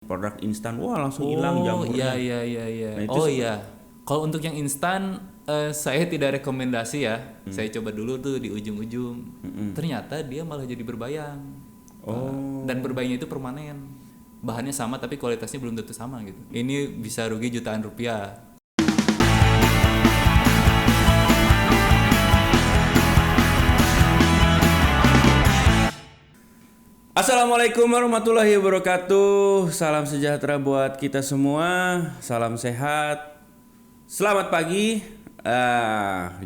Produk instan, wah langsung hilang jamurnya. Iya. Nah itu Oh iya. Kalau untuk yang instan saya tidak rekomendasi ya. Saya coba dulu tuh di ujung-ujung. Ternyata dia malah jadi berbayang. Dan berbayangnya itu permanen. Bahannya sama tapi kualitasnya belum tentu sama gitu. Ini bisa rugi jutaan rupiah. Assalamualaikum warahmatullahi wabarakatuh. Salam sejahtera buat kita semua. Salam sehat. Selamat pagi.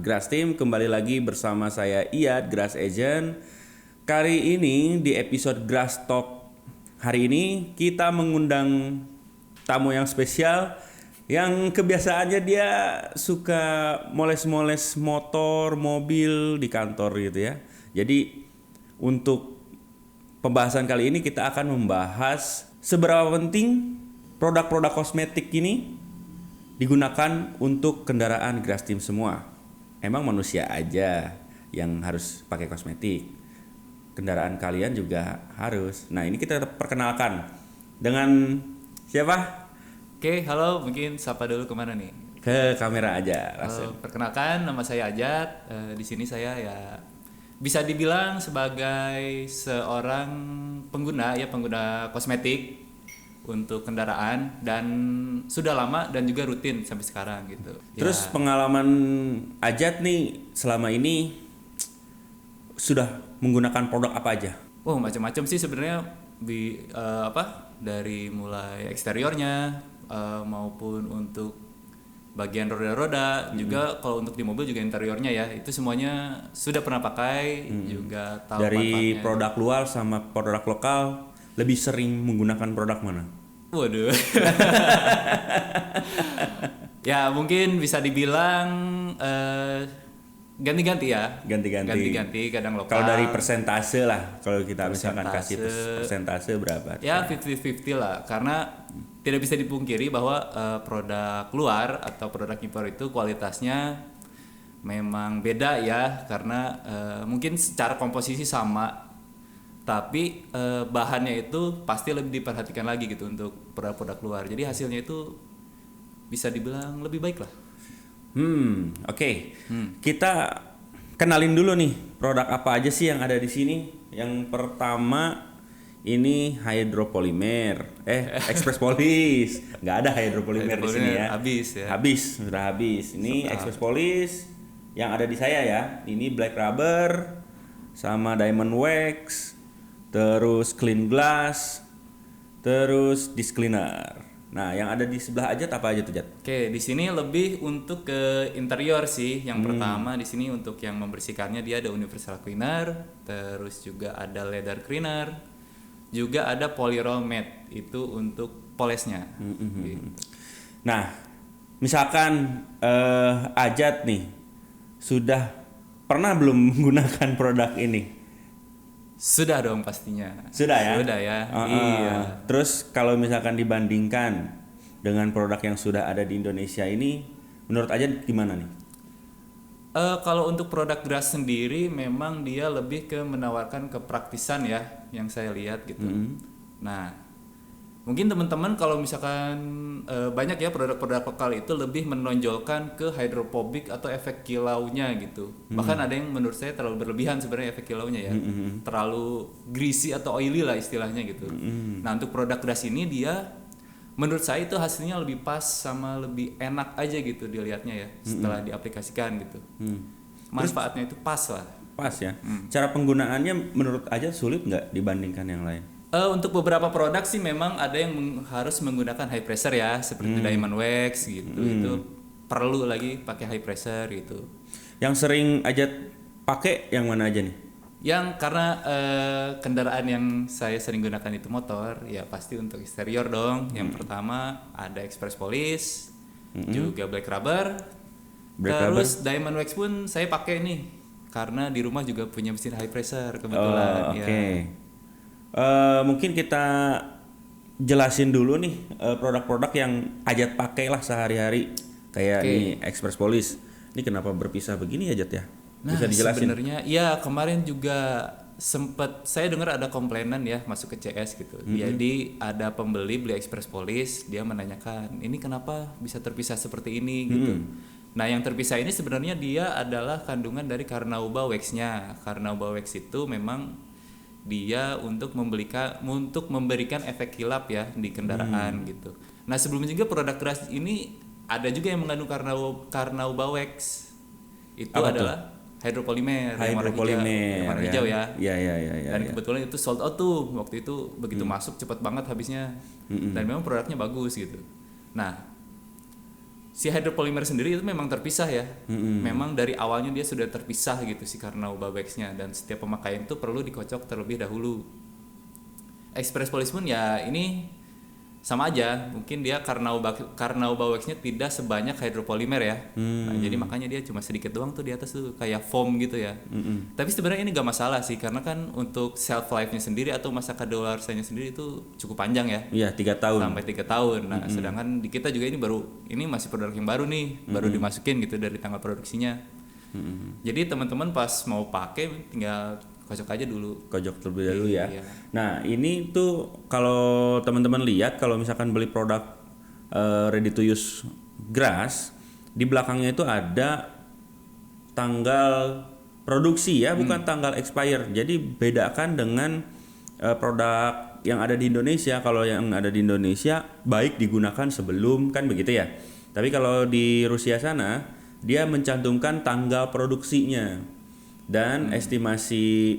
Grass Team kembali lagi bersama saya Iyad, Grass Agent. Kali ini di episode Grass Talk hari ini kita mengundang tamu yang spesial yang kebiasaannya dia suka moles-moles motor, mobil di kantor gitu ya. Jadi untuk pembahasan kali ini kita akan membahas seberapa penting produk-produk kosmetik ini digunakan untuk kendaraan Grass Team semua. Emang manusia aja yang harus pakai kosmetik. Kendaraan kalian juga harus. Nah, ini kita perkenalkan dengan siapa? Oke, halo, mungkin sapa dulu kemana nih? Ke kamera aja langsung. Perkenalkan, nama saya Ajat. Di sini saya ya bisa dibilang sebagai seorang pengguna kosmetik untuk kendaraan dan sudah lama dan juga rutin sampai sekarang gitu. Terus pengalaman Ajat nih selama ini sudah menggunakan produk apa aja? Macam-macam sih sebenarnya dari mulai eksteriornya maupun untuk bagian roda-roda juga. Kalau untuk di mobil juga interiornya ya, itu semuanya sudah pernah pakai, juga tahu Dari manfaatnya. produk luar sama produk lokal lebih sering menggunakan produk mana? Waduh. Ya mungkin bisa dibilang ganti-ganti ya. Ganti-ganti, kadang lokal. Kalau dari persentase lah, kalau kita misalkan kasih persentase berapa? Ya 50-50 lah, karena tidak bisa dipungkiri bahwa produk luar atau produk impor itu kualitasnya memang beda ya, karena mungkin secara komposisi sama, tapi bahannya itu pasti lebih diperhatikan lagi gitu untuk produk-produk luar. Jadi hasilnya itu bisa dibilang lebih baik lah. Oke. Kita kenalin dulu nih produk apa aja sih yang ada di sini. Yang pertama ini hydropolimer, Express Polish. Nggak ada hydropolimer di sini ya. Sudah habis. Ini Express Polish yang ada di saya ya. Ini black rubber sama diamond wax, terus clean glass, terus disc cleaner. Nah, yang ada di sebelah aja apa aja tuh, Jat? Oke, di sini lebih untuk ke interior sih. Yang pertama di sini untuk yang membersihkannya dia ada universal cleaner, terus juga ada leather cleaner, juga ada polyroll matte itu untuk polesnya. Nah, misalkan Ajat nih sudah pernah belum menggunakan produk ini? Sudah dong pastinya. Sudah ya? Sudah ya. Iya. Terus kalau misalkan dibandingkan dengan produk yang sudah ada di Indonesia ini, menurut Ajat gimana nih? Kalau untuk produk Grass sendiri memang dia lebih ke menawarkan kepraktisan ya, yang saya lihat gitu. Nah, mungkin teman-teman kalau misalkan banyak ya produk-produk lokal itu lebih menonjolkan ke hydrophobic atau efek kilaunya gitu. Bahkan ada yang menurut saya terlalu berlebihan sebenarnya efek kilaunya ya. Terlalu greasy atau oily lah istilahnya gitu. Nah, untuk produk Grass ini dia menurut saya itu hasilnya lebih pas sama lebih enak aja gitu dilihatnya ya setelah diaplikasikan gitu. Manfaatnya itu pas lah. Pas ya. Cara penggunaannya menurut Ajat sulit nggak dibandingkan yang lain? Untuk beberapa produk sih memang ada yang harus menggunakan high pressure ya, seperti diamond wax gitu. Itu perlu lagi pakai high pressure gitu. Yang sering Ajat pakai yang mana aja nih? Yang karena kendaraan yang saya sering gunakan itu motor, ya pasti untuk eksterior dong. Yang pertama ada Express Polish, juga black rubber. Terus diamond wax pun saya pakai nih, karena di rumah juga punya mesin high pressure kebetulan. Mungkin kita jelasin dulu nih produk-produk yang Ajat pakai lah sehari-hari, kayak ini Express Polish. Ini kenapa berpisah begini ya, Jat ya? Nah, bisa dijelasin? Sebenarnya ya kemarin juga sempet saya dengar ada komplainan ya masuk ke CS gitu. Jadi ada pembeli beli Express Police, dia menanyakan ini kenapa bisa terpisah seperti ini gitu. Nah yang terpisah ini sebenarnya dia adalah kandungan dari Carnauba Wax-nya. Carnauba Wax itu memang dia untuk memberikan efek kilap ya di kendaraan gitu. Nah sebelumnya juga produk keras ini ada juga yang mengandung Carnauba Wax. Itu Apa adalah hidropolimer yang warna hijau ya. Iya. Dan kebetulan itu sold out tuh waktu itu, begitu masuk cepat banget habisnya. Dan memang produknya bagus gitu. Nah, si hidropolimer sendiri itu memang terpisah ya. Memang dari awalnya dia sudah terpisah gitu si Carnauba Wax-nya, dan setiap pemakaian itu perlu dikocok terlebih dahulu. Express Police pun ya ini sama aja, mungkin dia Carnauba Wax-nya tidak sebanyak hidropolimer ya. Nah, jadi makanya dia cuma sedikit doang tuh di atas tuh kayak foam gitu ya. Tapi sebenarnya ini gak masalah sih, karena kan untuk shelf life-nya sendiri atau masa kadaluarsanya sendiri itu cukup panjang ya. Iya, 3 tahun. Sampai 3 tahun. Nah, sedangkan di kita juga ini masih produk yang baru nih, baru dimasukin gitu dari tanggal produksinya. Jadi teman-teman pas mau pakai tinggal kocok aja dulu. Kocok terlebih dahulu ya. Iya. Nah, ini tuh kalau teman-teman lihat, kalau misalkan beli produk ready to use grass, di belakangnya itu ada tanggal produksi ya, bukan tanggal expire. Jadi bedakan dengan produk yang ada di Indonesia. Kalau yang ada di Indonesia baik digunakan sebelum, kan begitu ya. Tapi kalau di Rusia sana dia mencantumkan tanggal produksinya. Dan estimasi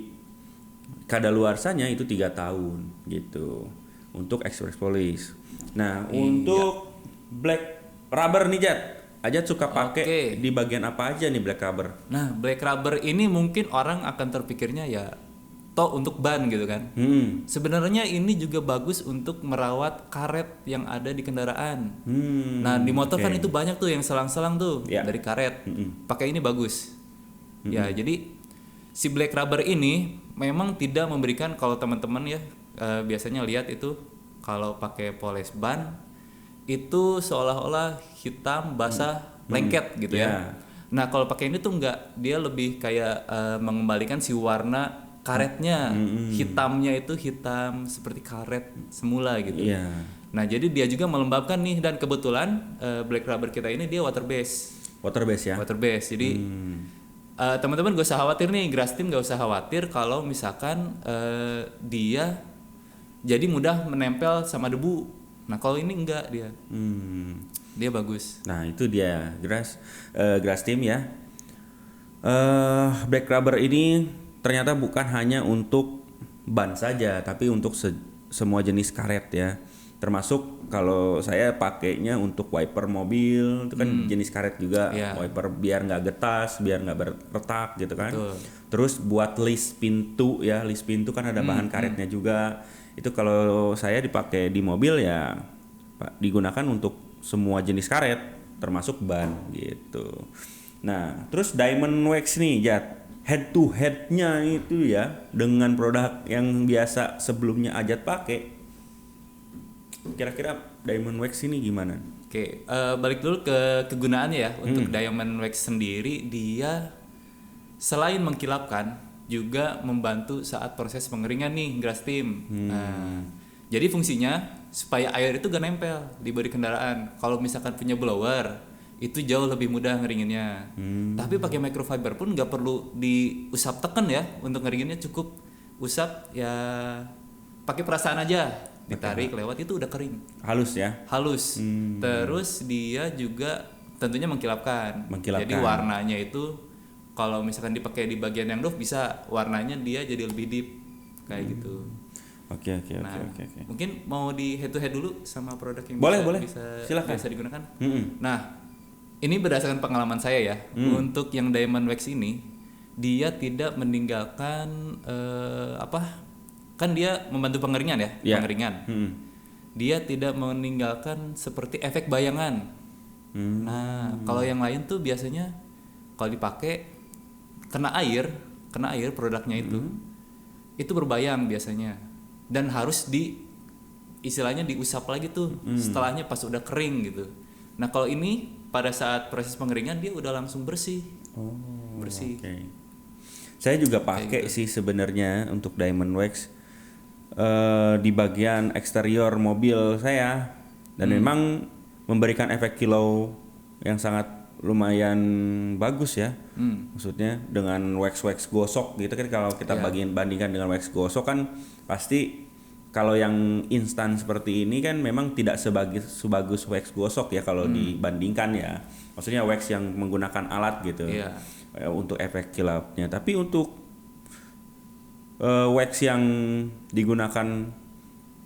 kadaluarsanya itu 3 tahun gitu untuk Express Police. Nah, untuk black rubber nih Ajat suka pakai di bagian apa aja nih black rubber? Nah, black rubber ini mungkin orang akan terpikirnya ya toh untuk ban gitu kan. Sebenarnya ini juga bagus untuk merawat karet yang ada di kendaraan. Nah, di motor kan itu banyak tuh yang selang-selang tuh dari karet. Pakai ini bagus. Ya, jadi si black rubber ini memang tidak memberikan, kalau teman-teman ya biasanya lihat itu kalau pakai poles ban itu seolah-olah hitam basah lengket gitu ya. Nah, kalau pakai ini tuh enggak, dia lebih kayak mengembalikan si warna karetnya. Hitamnya itu hitam seperti karet semula gitu. Nah, jadi dia juga melembabkan nih, dan kebetulan black rubber kita ini dia water base ya. Water base. Jadi teman-teman gak usah khawatir nih, Grass Team gak usah khawatir kalau misalkan dia jadi mudah menempel sama debu. Nah, kalau ini enggak, dia bagus. Nah, itu dia Grass Team ya. Black rubber ini ternyata bukan hanya untuk ban saja, tapi untuk semua jenis karet ya. Termasuk kalau saya pakainya untuk wiper mobil, itu kan jenis karet juga, wiper biar nggak getas, biar nggak berretak gitu kan. Terus buat list pintu ya, list pintu kan ada bahan karetnya juga. Itu kalau saya dipakai di mobil ya digunakan untuk semua jenis karet, termasuk ban gitu. Nah, terus diamond wax nih head to headnya itu ya dengan produk yang biasa sebelumnya Ajat pakai. Kira-kira diamond wax ini gimana? Oke, balik dulu ke kegunaannya ya. Untuk diamond wax sendiri, dia selain mengkilapkan juga membantu saat proses pengeringan nih, Grass Team. Jadi fungsinya supaya air itu gak nempel di bodi kendaraan. Kalau misalkan punya blower, itu jauh lebih mudah ngeringinnya. Tapi pakai microfiber pun gak perlu diusap teken ya untuk ngeringinnya, cukup usap ya pakai perasaan aja. Ditarik lewat itu udah kering, halus. Terus dia juga tentunya mengkilapkan. Jadi warnanya itu kalau misalkan dipakai di bagian yang doff, bisa warnanya dia jadi lebih deep kayak gitu. Oke. Mungkin mau di head to head dulu sama produk yang bisa digunakan. Nah, ini berdasarkan pengalaman saya ya. Untuk yang diamond wax ini dia tidak meninggalkan kan dia membantu pengeringan ya, pengeringan. Dia tidak meninggalkan seperti efek bayangan. Nah, kalau yang lain tuh biasanya kalau dipakai kena air produknya itu berbayang biasanya, dan harus istilahnya diusap lagi tuh setelahnya pas udah kering gitu. Nah, kalau ini pada saat proses pengeringan dia udah langsung bersih. Okay. Saya juga pakai sih sebenarnya untuk Diamond Wax di bagian eksterior mobil saya, dan memang memberikan efek kilau yang sangat lumayan bagus ya. Maksudnya dengan wax gosok gitu kan, kalau kita bandingkan dengan wax gosok kan pasti kalau yang instan seperti ini kan memang tidak sebagus wax gosok ya kalau dibandingkan ya. Maksudnya wax yang menggunakan alat gitu untuk efek kilapnya. Tapi untuk wax yang digunakan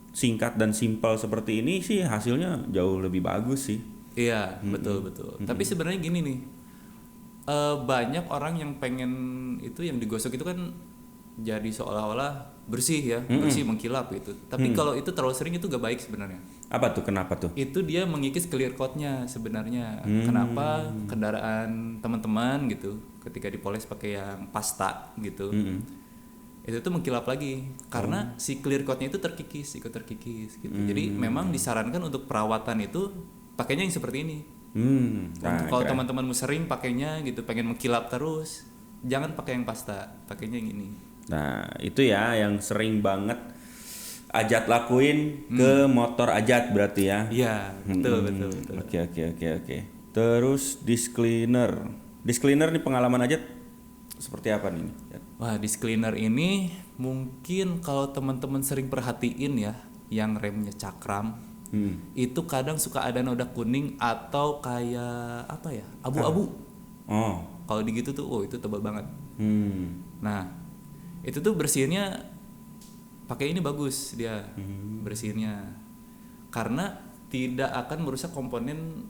singkat dan simpel seperti ini sih hasilnya jauh lebih bagus sih. Iya, betul. Tapi sebenarnya gini nih, banyak orang yang pengen itu yang digosok itu kan jadi seolah-olah bersih ya, bersih mengkilap gitu. Tapi kalau itu terlalu sering itu gak baik sebenarnya. Apa tuh? Kenapa tuh? Itu dia mengikis clear coat-nya sebenarnya. Kenapa kendaraan teman-teman gitu ketika dipoles pakai yang pasta gitu. Itu tuh mengkilap lagi karena si clear coat-nya itu ikut terkikis gitu. Jadi memang disarankan untuk perawatan itu pakainya yang seperti ini. Kalau teman-temanmu sering pakainya gitu, pengen mengkilap terus, jangan pakai yang pasta, pakainya yang ini. Nah, itu ya yang sering banget Ajat lakuin ke motor Ajat berarti ya. Iya, betul. Oke. Terus disc cleaner. Disc cleaner nih pengalaman Ajat seperti apa nih? Wah, disc cleaner ini mungkin kalau teman-teman sering perhatiin ya, yang remnya cakram, itu kadang suka ada noda kuning atau kayak apa ya, abu-abu. Oh. Kalau digitu tuh, itu tebal banget. Nah, itu tuh bersihinnya pakai ini bagus dia, bersihinnya, karena tidak akan merusak komponen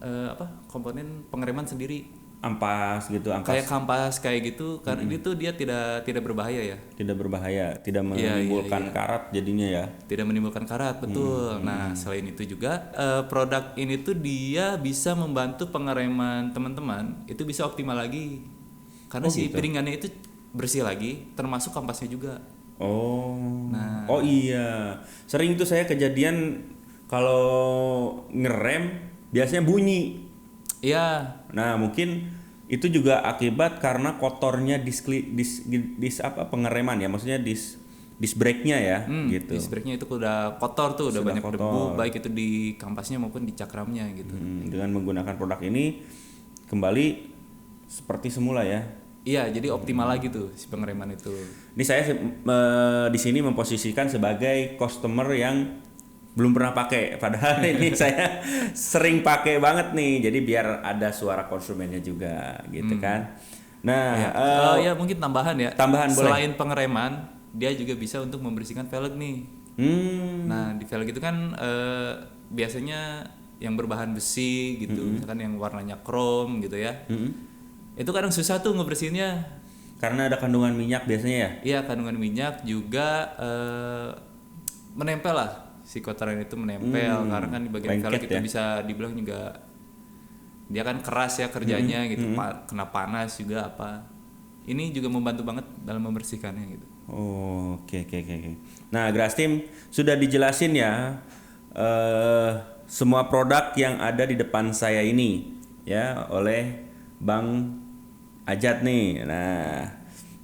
komponen pengereman sendiri. Ampas. Kayak kampas kayak gitu, karena itu dia tidak berbahaya ya. Tidak berbahaya, tidak menimbulkan karat jadinya ya. Tidak menimbulkan karat, betul. Nah, selain itu juga produk ini tuh dia bisa membantu pengereman teman-teman itu bisa optimal lagi. Karena si piringannya itu bersih lagi, termasuk kampasnya juga. Nah. Oh iya. Sering tuh saya kejadian kalau ngerem biasanya bunyi. Iya. Nah, mungkin itu juga akibat karena kotornya pengereman ya, maksudnya disc brake-nya ya, gitu. Disc brake-nya itu udah kotor tuh, udah banyak debu, baik itu di kampasnya maupun di cakramnya gitu. Dengan menggunakan produk ini kembali seperti semula ya. Iya, jadi optimal lagi tuh si pengereman itu. Ini saya di sini memposisikan sebagai customer yang belum pernah pakai, padahal ini saya sering pakai banget nih, jadi biar ada suara konsumennya juga gitu kan. Nah, ya mungkin tambahan boleh. Selain pengereman, dia juga bisa untuk membersihkan velg nih. Nah, di velg itu kan biasanya yang berbahan besi gitu, misalkan yang warnanya chrome gitu ya. Itu kadang susah tuh ngebersihinnya. Karena ada kandungan minyak biasanya ya? Iya, kandungan minyak juga menempel lah. Si kotoran itu menempel karena kan di bagian velg itu bisa dibilang juga dia kan keras ya kerjanya gitu, kena panas juga apa. Ini juga membantu banget dalam membersihkannya gitu. Oke. Nah, Grastim sudah dijelasin ya semua produk yang ada di depan saya ini ya oleh Bang Ajat nih. Nah,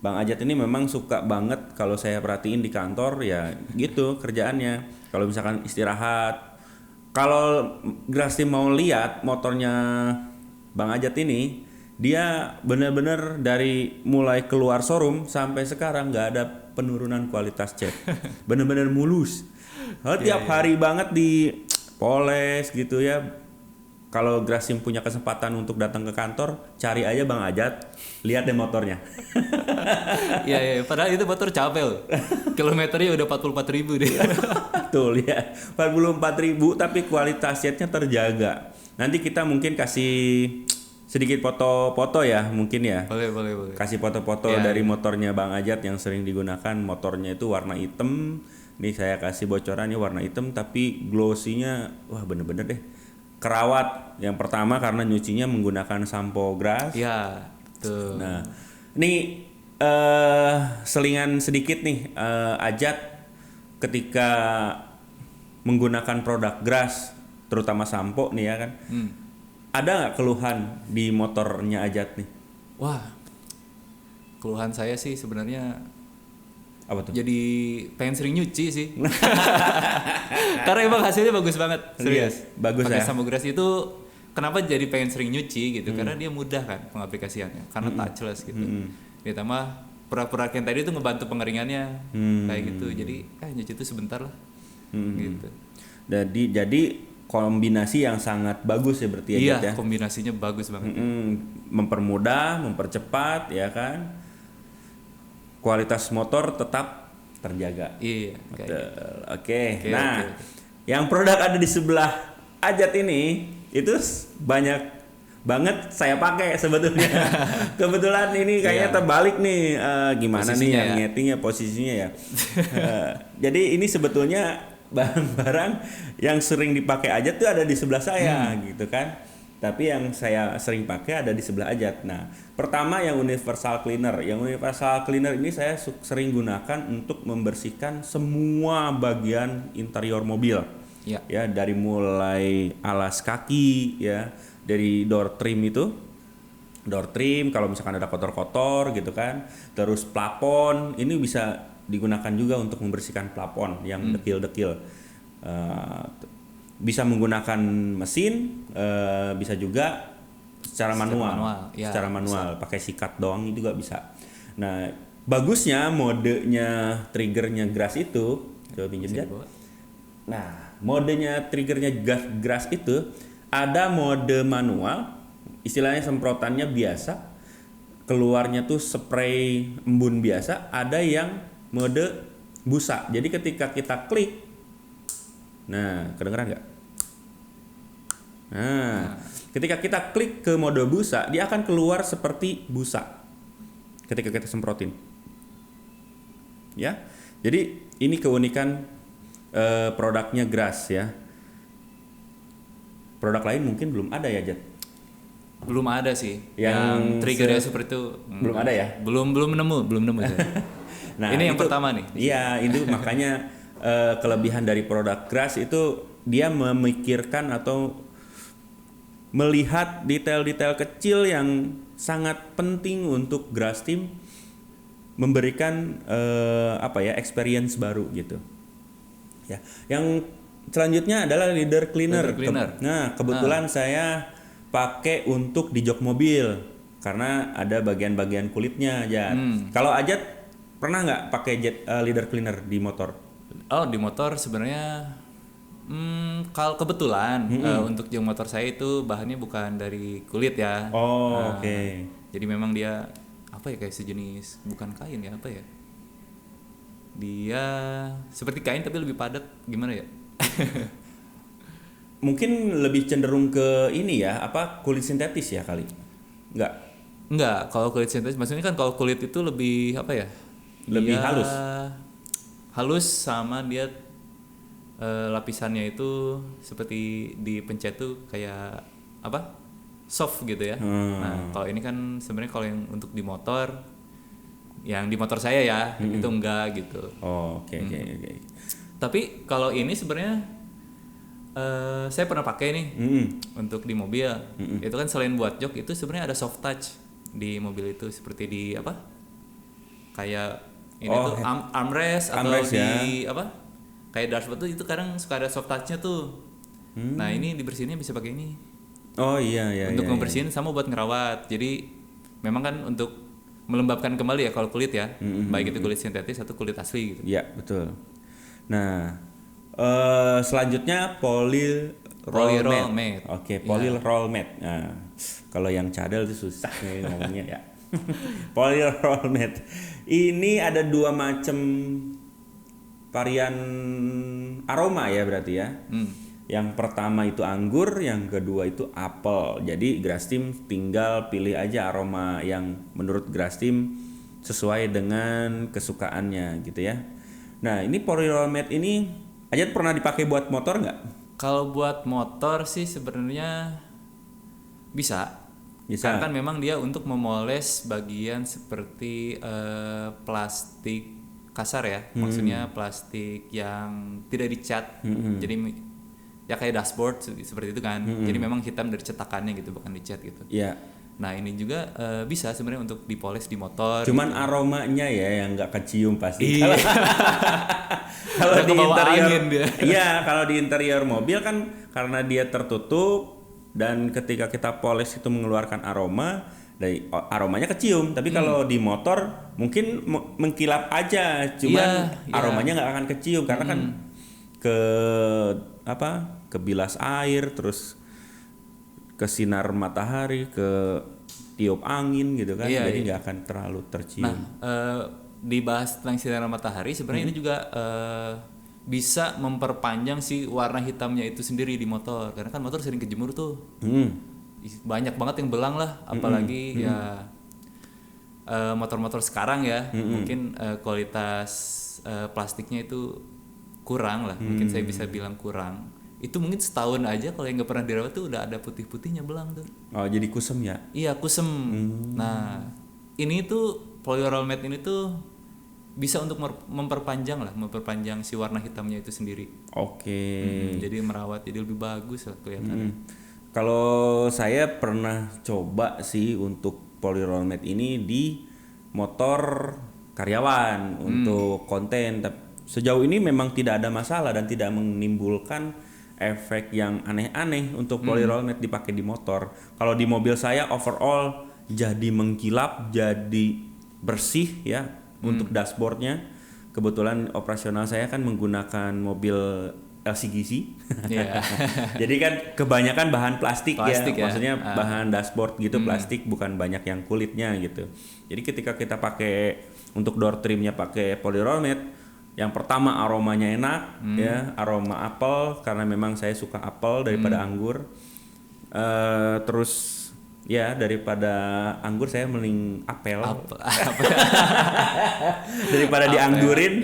Bang Ajat ini memang suka banget kalau saya perhatiin di kantor ya gitu kerjaannya. Kalau misalkan istirahat, kalau Grastim mau lihat motornya Bang Ajat ini, dia benar-benar dari mulai keluar showroom sampai sekarang nggak ada penurunan kualitas cat, benar-benar mulus. Tiap hari banget dipoles gitu ya. Kalau Grastim punya kesempatan untuk datang ke kantor, cari aja Bang Ajat, lihat deh motornya. Iya, padahal itu motor capek loh. Kilometernya udah 44.000 deh. Betul ya, 44.000 tapi kualitas catnya terjaga. Nanti kita mungkin kasih sedikit foto-foto ya mungkin ya. Boleh. Kasih foto-foto dari motornya Bang Ajat yang sering digunakan. Motornya itu warna hitam. Nih saya kasih bocorannya warna hitam tapi glossy-nya wah bener-bener deh. Kerawat yang pertama karena nyucinya menggunakan sampo Grass. Iya, betul. Nah, ini selingan sedikit nih Ajat ketika menggunakan produk Grass, terutama sampo nih ya kan. Ada nggak keluhan di motornya Ajat nih? Wah, keluhan saya sih sebenarnya Apa tuh? jadi pengen sering nyuci sih. Karena emang hasilnya bagus banget, serius. Bagus Pakai ya. Samogras itu kenapa jadi pengen sering nyuci gitu? Karena dia mudah kan pengaplikasiannya, karena touchless gitu. Ditambah produk-produk yang tadi itu ngebantu pengeringannya kayak gitu. Jadi nyuci itu sebentar lah. Gitu. Jadi kombinasi yang sangat bagus ya berarti ya, Iya, Jat, ya. kombinasinya bagus banget. Mempermudah, mempercepat ya kan. Kualitas motor tetap terjaga. Iya, kayak Betul. gitu. Oke. Oke, Nah, oke. yang produk ada di sebelah Ajat ini itu banyak banget saya pakai sebetulnya. Kebetulan ini kayaknya Iya. terbalik nih. Gimana nih Posisinya yang ya. nyetingnya posisinya ya. Jadi ini sebetulnya barang-barang yang sering dipakai Ajat tuh ada di sebelah saya gitu kan. Tapi yang saya sering pakai ada di sebelah Ajat. Nah, pertama yang universal cleaner. Yang universal cleaner ini saya sering gunakan untuk membersihkan semua bagian interior mobil. Iya. Ya, dari mulai alas kaki ya, dari door trim itu. Door trim kalau misalkan ada kotor-kotor gitu kan. Terus plafon, ini bisa digunakan juga untuk membersihkan plafon yang dekil-dekil. Bisa menggunakan mesin, bisa juga secara manual, ya, secara manual pakai sikat doang juga bisa. Nah, bagusnya modenya triggernya Grass itu, coba pinjam Bisa Jat. dibawa. Nah, modenya triggernya Grass itu ada mode manual, istilahnya semprotannya biasa, keluarnya tuh spray embun biasa, ada yang mode busa. Jadi ketika kita klik, nah, kedengeran nggak? Nah, ketika kita klik ke mode busa, dia akan keluar seperti busa ketika kita semprotin. Ya, jadi ini keunikan produknya Grass ya. Produk lain mungkin belum ada ya, Jat? Belum ada sih. Yang triggernya seperti itu. belum ada ya? Belum nemu saya. Nah, ini yang itu- pertama nih. Iya, itu makanya kelebihan dari produk Grass itu dia memikirkan atau melihat detail-detail kecil yang sangat penting untuk Grass Team memberikan experience baru gitu. Ya, yang selanjutnya adalah leader cleaner. Leader cleaner. Nah, kebetulan saya pakai untuk di jok mobil karena ada bagian-bagian kulitnya aja. Kalau Ajat pernah nggak pakai leader cleaner di motor? Oh, di motor sebenarnya kalau kebetulan untuk jok motor saya itu bahannya bukan dari kulit ya. Oh, oke. Jadi memang dia apa ya, kayak sejenis, bukan kain ya, apa ya? Dia seperti kain tapi lebih padat, gimana ya? Mungkin lebih cenderung ke ini ya, kulit sintetis ya kali? Enggak, kalau kulit sintetis maksudnya kan kalau kulit itu lebih apa ya? Lebih Dia halus. Halus sama dia lapisannya itu seperti dipencet tuh kayak apa? Soft gitu ya. Nah, kalau ini kan sebenarnya kalau yang untuk di motor, yang di motor saya ya, itu enggak gitu. Oh, oke. Tapi kalau ini sebenarnya saya pernah pakai nih untuk di mobil. Itu kan selain buat jok itu sebenarnya ada soft touch di mobil itu, seperti di apa? Kayak ini tuh armrest atau armrest di ya. apa? Kayak dashboard tuh itu kadang suka ada soft touch-nya tuh. Nah, ini dibersihinnya bisa pakai ini. Oh iya. Untuk ngebersihin sama buat ngerawat. Jadi memang kan untuk melembabkan kembali ya kalau kulit ya. Baik itu kulit sintetis atau kulit asli gitu. Iya, betul. Nah, selanjutnya polyroll matte. Oke, polyroll matte. Nah, kalau yang cadel itu susah nih ngomongnya ya. Polyroll matte. Ini ada dua macam varian aroma ya berarti ya. Yang pertama itu anggur, yang kedua itu apel. Jadi Grass Team tinggal pilih aja aroma yang menurut Grass Team sesuai dengan kesukaannya gitu ya. Nah, ini polyroll matte ini Ajat pernah dipakai buat motor nggak? Kalau buat motor sih sebenarnya bisa. Karena kan memang dia untuk memoles bagian seperti plastik kasar ya. Maksudnya plastik yang tidak dicat. Jadi ya kayak dashboard seperti itu kan. Jadi memang hitam dari cetakannya gitu, bukan dicat gitu. Iya. Nah ini juga bisa sebenarnya untuk dipoles di motor. Cuman aromanya ya yang nggak kecium pasti. Iya. Kalau Udah di kebawa interior, angin dia. iya kalau di interior mobil kan karena dia tertutup dan ketika kita poles itu mengeluarkan aroma, dari aromanya kecium. Tapi kalau di motor mungkin mengkilap aja, cuman Iya. aromanya nggak akan kecium karena kan ke ke bilas air, terus ke sinar matahari, ke tiup angin gitu kan, Iya, jadi iya. nggak akan terlalu tercium. Nah, dibahas tentang sinar matahari sebenarnya ini juga bisa memperpanjang si warna hitamnya itu sendiri di motor karena kan motor sering kejemur tuh. Banyak banget yang belang lah, apalagi ya motor-motor sekarang ya, mungkin kualitas plastiknya itu kurang lah, mungkin saya bisa bilang kurang. Itu mungkin setahun aja kalau yang nggak pernah dirawat tuh udah ada putih-putihnya belang tuh. Oh jadi kusem ya? Iya kusem. Nah ini tuh polyroll matte ini tuh bisa untuk memperpanjang si warna hitamnya itu sendiri. Oke. Jadi merawat jadi lebih bagus lah kelihatannya. Kalau saya pernah coba sih untuk polyroll matte ini di motor karyawan untuk konten. Sejauh ini memang tidak ada masalah dan tidak menimbulkan efek yang aneh-aneh untuk polyroll matte dipakai di motor. Kalau di mobil saya overall jadi mengkilap, jadi bersih ya untuk dashboardnya. Kebetulan operasional saya kan menggunakan mobil LCGC. Iya. Jadi kan kebanyakan bahan plastik ya, Ya. maksudnya bahan dashboard gitu plastik, bukan banyak yang kulitnya gitu. Jadi ketika kita pakai untuk door trimnya pakai polyroll matte, yang pertama aromanya enak ya, aroma apel karena memang saya suka apel daripada anggur. Terus ya daripada anggur saya mending apel. Daripada dianggurin,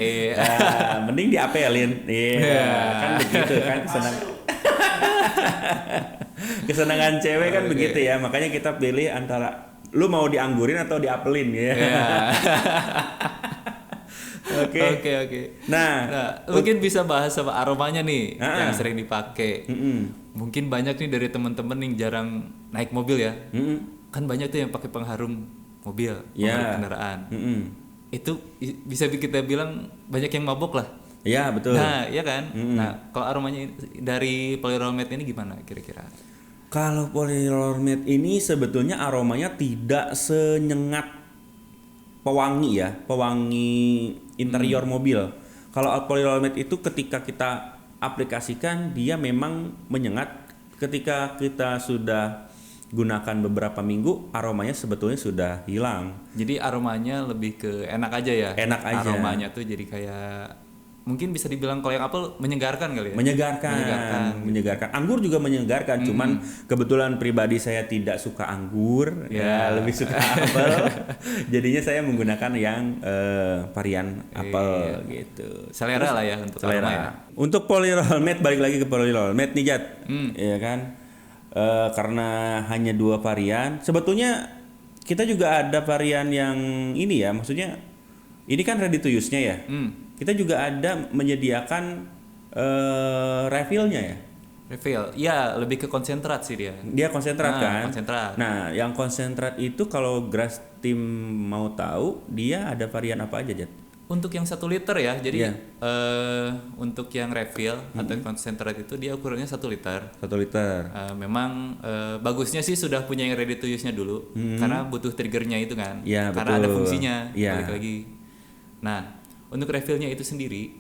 mending diapelin. Iya, kan begitu kan kesenangan cewek kan begitu ya. Makanya kita pilih antara lu mau dianggurin atau diapelin ya. Oke. Nah, mungkin bisa bahas sama aromanya nih yang sering dipakai. Mungkin banyak nih dari teman-teman yang jarang naik mobil ya. Kan banyak tuh yang pakai pengharum mobil, pengharum kendaraan. Itu bisa kita bilang banyak yang mabok lah. Iya betul. Nah, iya kan. Nah, kalau aromanya dari polyroll matte ini gimana kira-kira? Kalau polyroll matte ini sebetulnya aromanya tidak senyengat pewangi interior mobil. Kalau polyroll matte itu ketika kita aplikasikan dia memang menyengat. Ketika kita sudah gunakan beberapa minggu, aromanya sebetulnya sudah hilang. Jadi aromanya lebih ke enak aja ya. Enak aja. Aromanya tuh jadi kayak mungkin bisa dibilang kalau yang apel menyegarkan kali ya. Menyegarkan. Anggur juga menyegarkan, cuman kebetulan pribadi saya tidak suka anggur, ya lebih suka apel. Jadinya saya menggunakan yang varian apel gitu. Selera lah ya untuk aroma ya. Untuk polyroll matte, balik lagi ke polyroll matte nih Jat. Iya kan? Karena hanya 2 varian, sebetulnya kita juga ada varian yang ini ya, maksudnya ini kan ready to use-nya ya. Kita juga ada menyediakan refillnya ya. Refill, ya lebih ke konsentrat sih dia. Dia konsentrat kan. Konsentrat. Nah, yang konsentrat itu kalau Grass Team mau tahu, dia ada varian apa aja Jat? Untuk yang 1 liter ya, jadi untuk yang refill atau konsentrat itu dia ukurannya 1 liter. 1 liter. Memang bagusnya sih sudah punya yang ready to use-nya dulu, karena butuh triggernya itu kan. Ya, karena betul. ada fungsinya. Ya. Balik lagi. Nah, untuk refillnya itu sendiri,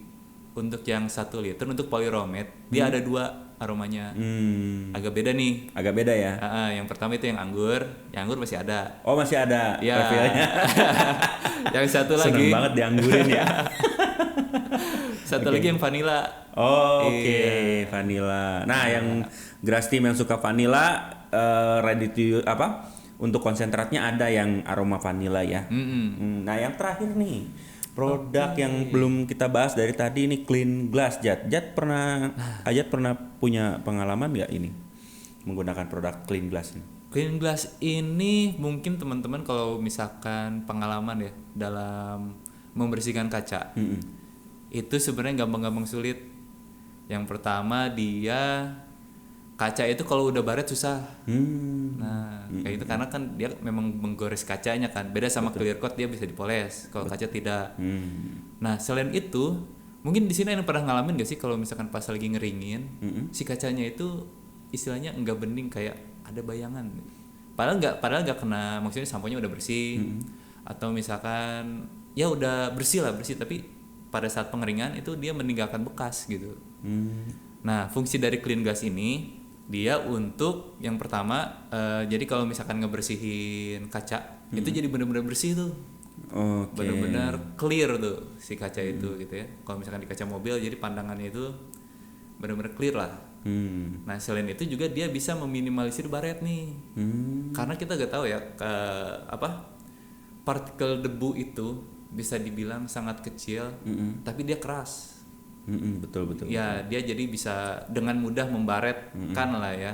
untuk yang 1 liter untuk polyroll matte, dia ada 2 aromanya. Agak beda nih. Agak beda ya. Yang pertama itu yang anggur masih ada. Oh, masih ada Ya. refillnya. Yang satu lagi. Seneng banget dianggurin ya. Satu lagi yang vanilla. Oh, oke. Vanilla. Nah, yang Grass Team yang suka vanilla, ready to use, untuk konsentratnya ada yang aroma vanilla ya. Nah, yang terakhir nih, produk yang belum kita bahas dari tadi ini Clean Glass. Ajat pernah punya pengalaman nggak ini menggunakan produk Clean Glass ini? Clean Glass ini mungkin teman-teman kalau misalkan pengalaman ya dalam membersihkan kaca, itu sebenarnya gampang-gampang sulit. Yang pertama dia kaca itu kalau udah baret susah. Nah, kayak itu karena kan dia memang menggores kacanya kan. Beda sama clear coat dia bisa dipoles, kalau kaca tidak. Nah, selain itu, mungkin di sini yang pernah ngalamin gak sih kalau misalkan pas lagi ngeringin, si kacanya itu istilahnya enggak bening kayak ada bayangan. Padahal nggak kena, maksudnya samponya udah bersih. Atau misalkan ya udah bersih, tapi pada saat pengeringan itu dia meninggalkan bekas gitu. Nah, fungsi dari clean glass ini dia untuk yang pertama, jadi kalau misalkan ngebersihin kaca itu jadi benar-benar bersih tuh. Benar-benar clear tuh si kaca itu gitu ya. Kalau misalkan di kaca mobil jadi pandangannya itu benar-benar clear lah. Nah, selain itu juga dia bisa meminimalisir baret nih. Karena kita gak tahu ya partikel debu itu bisa dibilang sangat kecil, tapi dia keras. Betul. Ya, dia jadi bisa dengan mudah membaret kan lah ya.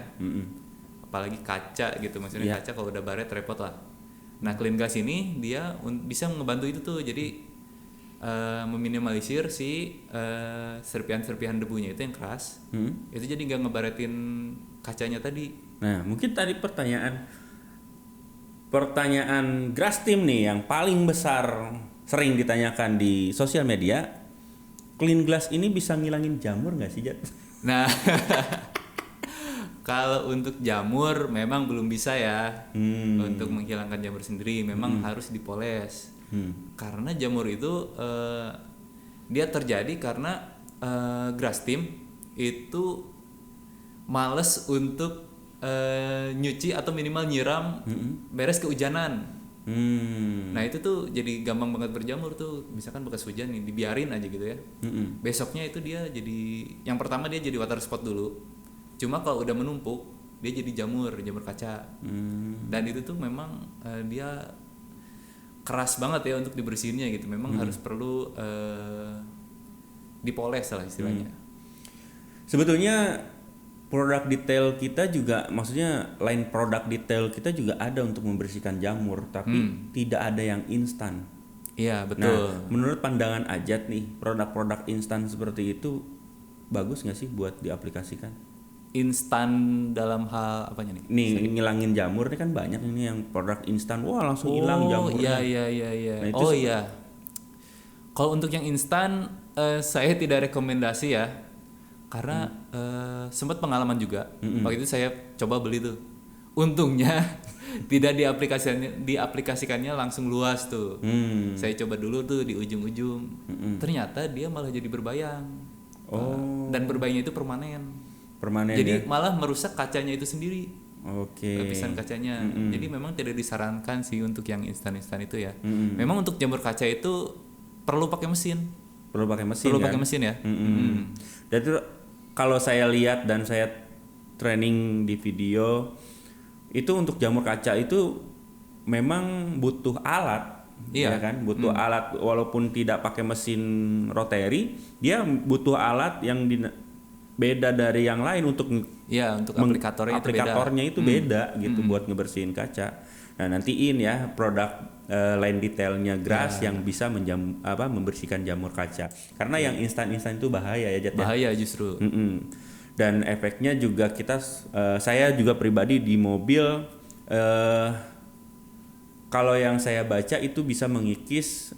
Apalagi kaca gitu, maksudnya kaca kalau udah baret repot lah. Nah, clean glass ini dia bisa ngebantu itu tuh, jadi meminimalisir si serpihan-serpihan debunya itu yang keras. Itu jadi nggak ngebaretin kacanya tadi. Nah, mungkin tadi pertanyaan Grastim nih yang paling besar sering ditanyakan di sosial media, clean glass ini bisa ngilangin jamur nggak sih, Jat? Nah, kalau untuk jamur memang belum bisa ya. Untuk menghilangkan jamur sendiri memang harus dipoles. Karena jamur itu dia terjadi karena Grastim itu males untuk nyuci atau minimal nyiram beres kehujanan. Nah, itu tuh jadi gampang banget berjamur tuh. Misalkan bekas hujan nih dibiarin aja gitu ya. Besoknya itu dia jadi, yang pertama dia jadi water spot dulu. Cuma kalau udah menumpuk dia jadi jamur kaca. Dan itu tuh memang dia keras banget ya untuk dibersihinnya gitu. Memang harus perlu dipoles lah istilahnya. Sebetulnya produk detail kita juga, maksudnya line produk detail kita juga ada untuk membersihkan jamur, tapi tidak ada yang instan. Iya, betul. Nah, menurut pandangan Ajat nih, produk-produk instan seperti itu bagus nggak sih buat diaplikasikan? Instan dalam hal apanya nih? Nih, ngilangin jamur ini kan banyak ini yang produk instan, wah langsung hilang jamurnya. Iya. Nah, itu iya. Kalau untuk yang instan, saya tidak rekomendasi ya. Karena sempat pengalaman juga. Waktu itu saya coba beli tuh. Untungnya tidak diaplikasikannya langsung luas tuh. Saya coba dulu tuh di ujung-ujung. Ternyata dia malah jadi berbayang. Dan berbayangnya itu permanen. Jadi malah merusak kacanya itu sendiri. Lapisan kacanya. Jadi memang tidak disarankan sih untuk yang instan-instan itu ya. Memang untuk jamur kaca itu perlu pakai mesin. Perlu pakai mesin ya. Dan itu kalau saya lihat dan saya training di video itu untuk jamur kaca itu memang butuh alat, ya kan? Butuh alat, walaupun tidak pakai mesin rotary, dia butuh alat yang beda dari yang lain untuk aplikatornya itu beda gitu buat ngebersihin kaca. Nah, nantiin ya produk line detailnya Gras yang bisa membersihkan jamur kaca. Karena yang instan-instan itu bahaya ya, Jat. Bahaya justru. Dan efeknya juga saya juga pribadi di mobil kalau yang saya baca itu bisa mengikis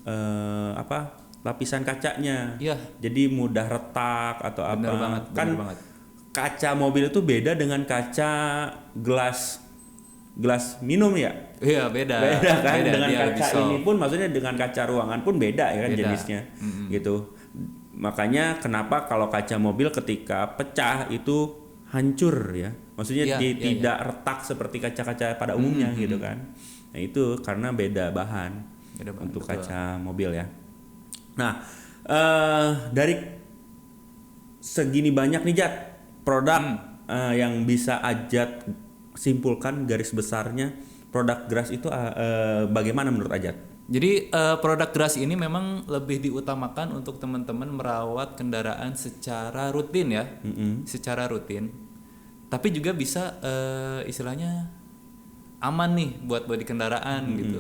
lapisan kacanya. Jadi mudah retak atau bener banget. Kaca mobil itu beda dengan kaca gelas minum ya. Iya, beda kan beda, dengan kaca ini ini pun, maksudnya dengan kaca ruangan pun beda ya kan jenisnya. Gitu. Makanya kenapa kalau kaca mobil ketika pecah itu hancur ya. Maksudnya tidak retak seperti kaca-kaca pada umumnya gitu kan. Nah, itu karena beda bahan untuk kaca mobil ya. Nah, dari segini banyak nih, Jat, produk yang bisa Ajat simpulkan garis besarnya, produk Gras itu bagaimana menurut Ajat? Jadi produk Gras ini memang lebih diutamakan untuk teman-teman merawat kendaraan secara rutin ya, secara rutin. Tapi juga bisa istilahnya aman nih buat di kendaraan gitu.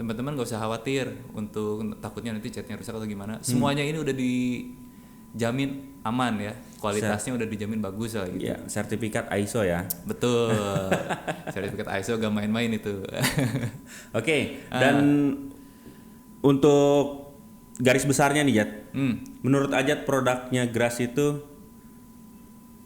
Teman-teman gak usah khawatir untuk takutnya nanti catnya rusak atau gimana. Semuanya ini udah jamin aman ya, kualitasnya udah dijamin bagus lah gitu. Ya, sertifikat ISO ya. Betul. Sertifikat ISO gak main-main itu. Oke, dan untuk garis besarnya nih Jat, menurut Ajat produknya Grass itu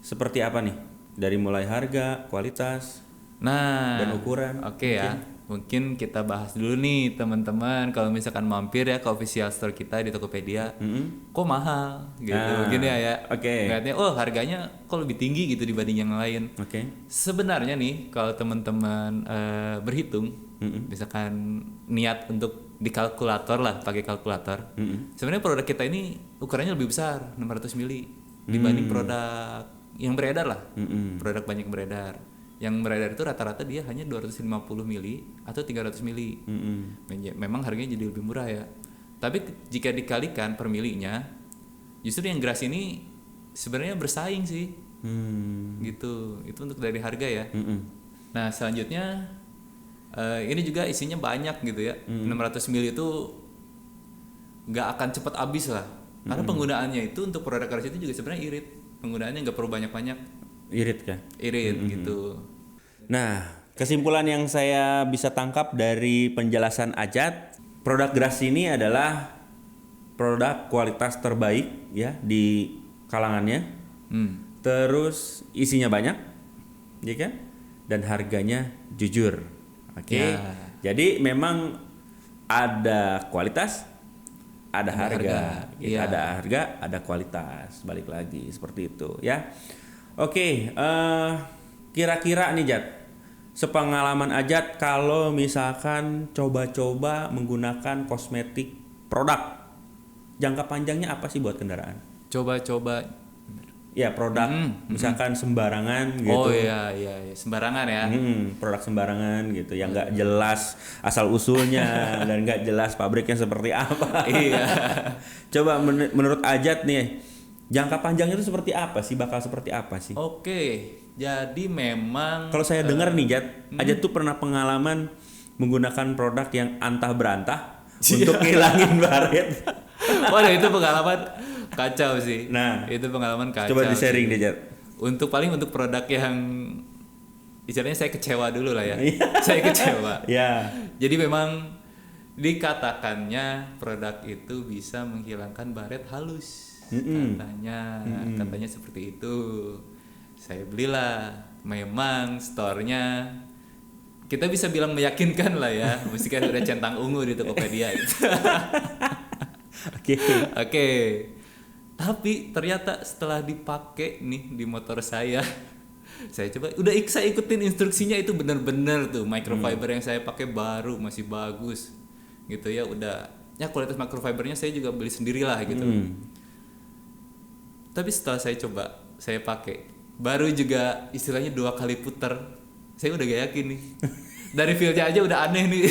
seperti apa nih? Dari mulai harga, kualitas, Nah, dan ukuran. oke ya. Mungkin kita bahas dulu nih teman-teman, kalau misalkan mampir ya ke official store kita di Tokopedia, kok mahal gitu. Mungkin ya. Oke. Ngeliatnya, oh harganya kok lebih tinggi gitu dibanding yang lain. Oke. Sebenarnya nih kalau teman-teman berhitung, misalkan niat untuk di kalkulator lah, pakai kalkulator. Sebenarnya produk kita ini ukurannya lebih besar, 600 mili dibanding produk yang beredar lah. Produk banyak yang beredar. Yang beredar itu rata-rata dia hanya 250 mili atau 300 mili. Memang harganya jadi lebih murah ya. Tapi jika dikalikan per milinya, justru yang Grass ini sebenarnya bersaing sih. Gitu. Itu untuk dari harga ya. Nah, selanjutnya ini juga isinya banyak gitu ya. 600 mili itu nggak akan cepat habis lah. Karena penggunaannya itu untuk produk Grass itu juga sebenarnya irit. Penggunaannya nggak perlu banyak-banyak. Irit kah? Irit gitu. Nah, kesimpulan yang saya bisa tangkap dari penjelasan Ajat, produk Grass ini adalah produk kualitas terbaik ya di kalangannya. Terus isinya banyak, ya kan? Dan harganya jujur. Oke. Ya. Jadi memang ada kualitas, ada harga. Gitu. Iya. Ada harga, ada kualitas. Balik lagi seperti itu ya. Oke, kira-kira nih Jat, sepengalaman Ajat kalau misalkan coba-coba menggunakan kosmetik produk, jangka panjangnya apa sih buat kendaraan? Coba-coba. Ya produk, misalkan sembarangan gitu. Oh iya, sembarangan ya. Produk sembarangan gitu, yang nggak jelas asal usulnya dan nggak jelas pabriknya seperti apa. Iya. Coba menurut Ajat nih, jangka panjangnya itu seperti apa sih? Bakal seperti apa sih? Oke, jadi memang Kalau saya dengar nih Jat, Ajat tuh pernah pengalaman menggunakan produk yang antah berantah untuk ngilangin baret. waduh itu pengalaman kacau sih. Nah, itu pengalaman kacau. Coba di-sharing sih. deh Jat. Untuk produk yang istilahnya saya kecewa dulu lah ya. Saya kecewa. Ya. Jadi memang dikatakannya produk itu bisa menghilangkan baret halus. Katanya seperti itu. Saya belilah. Memang store-nya kita bisa bilang meyakinkan lah ya. Meskipun udah centang ungu di Tokopedia gitu. Oke. Tapi ternyata setelah dipakai nih di motor saya coba saya ikutin instruksinya, itu benar-benar tuh microfiber yang saya pakai baru masih bagus gitu ya. Udah ya kualitas microfibernya saya juga beli sendirilah gitu. Tapi setelah saya pakai baru juga istilahnya 2 kali putar, saya udah gak yakin nih. Dari feel-nya aja udah aneh nih.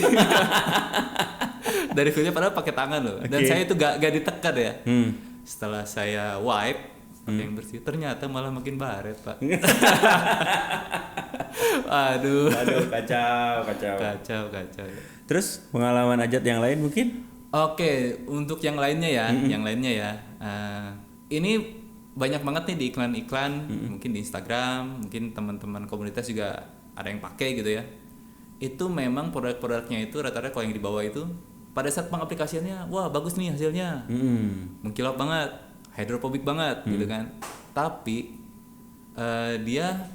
Dari feel-nya padahal pakai tangan loh. Dan saya itu gak ditekan ya. Setelah saya wipe pakai yang bersih, ternyata malah makin baret, Pak. Aduh, kacau. Terus pengalaman Ajat yang lain mungkin? Oke, untuk yang lainnya ya, ini banyak banget nih di iklan-iklan, mungkin di Instagram, mungkin teman-teman komunitas juga ada yang pakai gitu ya. Itu memang produk-produknya itu rata-rata kalau yang di bawah itu pada saat pengaplikasiannya, wah bagus nih hasilnya, mengkilap banget, hidrophobic banget gitu kan. Tapi dia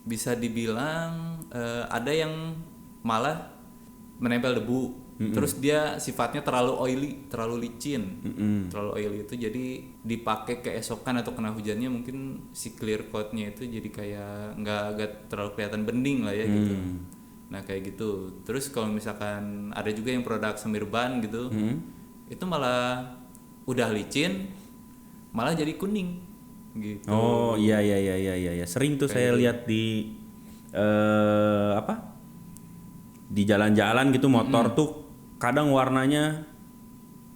bisa dibilang ada yang malah menempel debu. Terus dia sifatnya terlalu oily, terlalu licin. Terlalu oily itu jadi dipakai keesokan atau kena hujannya mungkin si clear coatnya itu jadi kayak nggak terlalu kelihatan bening lah ya gitu. Nah kayak gitu. Terus kalau misalkan ada juga yang produk semir ban gitu, itu malah udah licin, malah jadi kuning gitu. Oh iya. Sering tuh saya lihat di di jalan-jalan gitu motor tuh kadang warnanya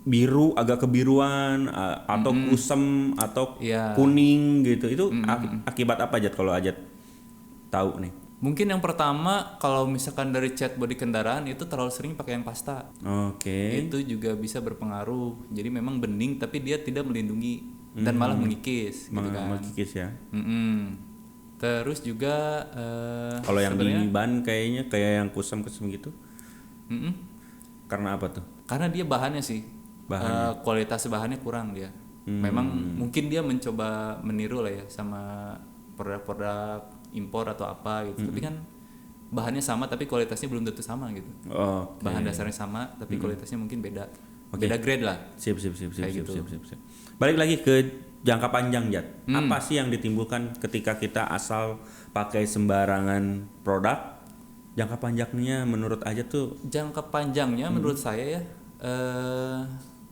biru, agak kebiruan atau kusem atau kuning gitu. Itu akibat apa Jat kalau Ajat tahu nih? Mungkin yang pertama kalau misalkan dari cat bodi kendaraan itu terlalu sering pakai yang pasta. Oke. Itu juga bisa berpengaruh. Jadi memang bening tapi dia tidak melindungi dan malah mengikis gitu kan. Mengikis ya. Terus juga Kalau yang di sebenarnya ban kayaknya kayak yang kusam-kusam gitu. Karena apa tuh? karena dia bahannya sih kualitas bahannya kurang dia. Memang mungkin dia mencoba meniru lah ya sama produk-produk impor atau apa gitu. Tapi kan bahannya sama tapi kualitasnya belum tentu sama gitu. Oh, Bahan dasarnya sama tapi kualitasnya mungkin beda. Beda grade lah. sip. Kayak gitu. Balik lagi ke jangka panjang, Jat. Apa sih yang ditimbulkan ketika kita asal pakai sembarangan produk? Jangka panjangnya menurut aja tuh Jangka panjangnya menurut saya ya